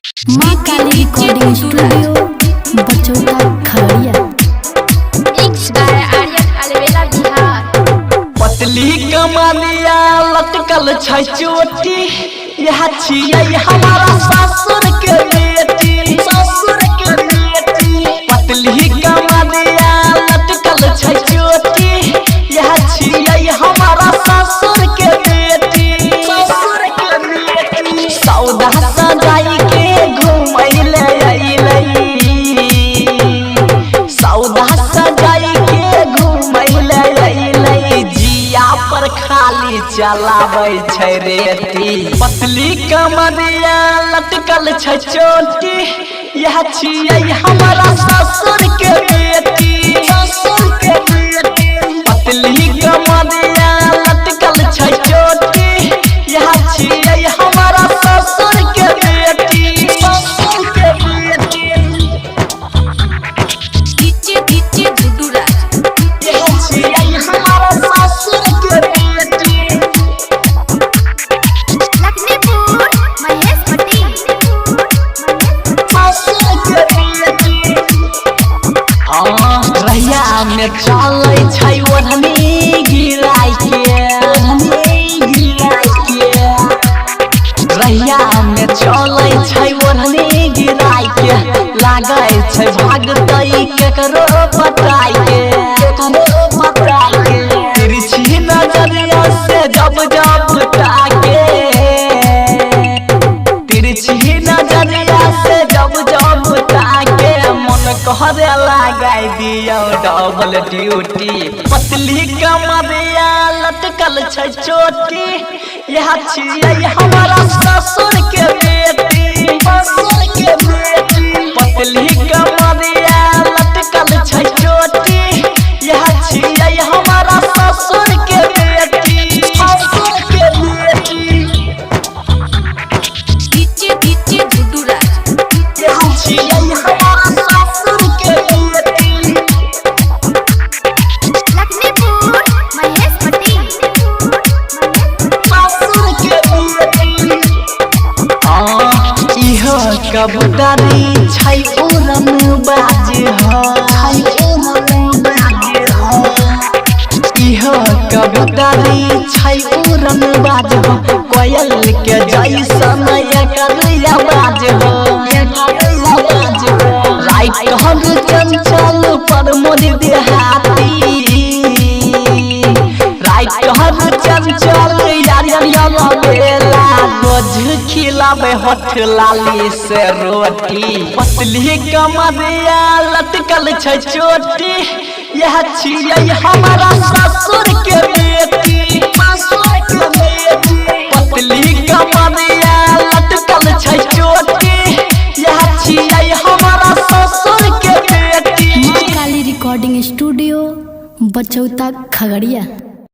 माँ काली recording studio बचौता Khagaria. पतली कमरिया लटकल छै चोटी, यह छियै हमारा ससुर के बेटी, ससुर के बेटी। पतली कमरिया लटकल छै चोटी, यह छियै हमारा ससुर के बेटी, ससुर के बेटी। सौदा सजाई के घुमैले अइलै, सौदा सजाई के घुमैले अइलै, जिया पर खाली चलाबै छै रेती। पतली कमरिया लटकल छै चोटी, यह छियै हमारा ससुर के बेटी, ससुर के बेटी। पतली कमरिया लटकल छै चोटी, यह छियै हमारा ससुर के बेटी, ससुर के बेटी। यह छियै हमारा ससुर के बेटी। रहिया में चलै छै ओढ़नी गिराय के, रहिया में चलै छै ओढ़नी गिराय के, लागै छै भागतै केकरो पटाय के, केकरो पटाय के। तिरछी नजरिया से जब जब ताके, तिरछी नजरिया से जब जब ताके, मन कहरे लगाय दियो डबल ड्यूटी। पतली कमरिया लटकल छै चोटी, यह छियै हमारा ससुर के बेटी, ससुर के बेटी। पतली कमरिया लटकल छै चोटी, यह छियै हमारा ससुर के बेटी, ससुर के बेटी। यह छियै हमारा ससुर के बेटी। ससुर के बेटी। इहो कबूतरी छै उड़न बाज हो, इहो कबूतरी छै उड़न बाज हो, कोयल के जैसन एकर आवाज हो, राइट हर चंचल पर मोदी देहाती, राइट हर चंचल यार बेला, रोज खिलावे होठ लाली से रोटी। पतली कमरिया लटकल छै चोटी, यह छियै हमारा ससुर के बेटी, ससुर के बेटी। पतली कमरिया लटकल छै चोटी, यह छियै हमारा ससुर के बेटी। माँ काली रिकॉर्डिंग स्टूडियो बचौता खगड़िया।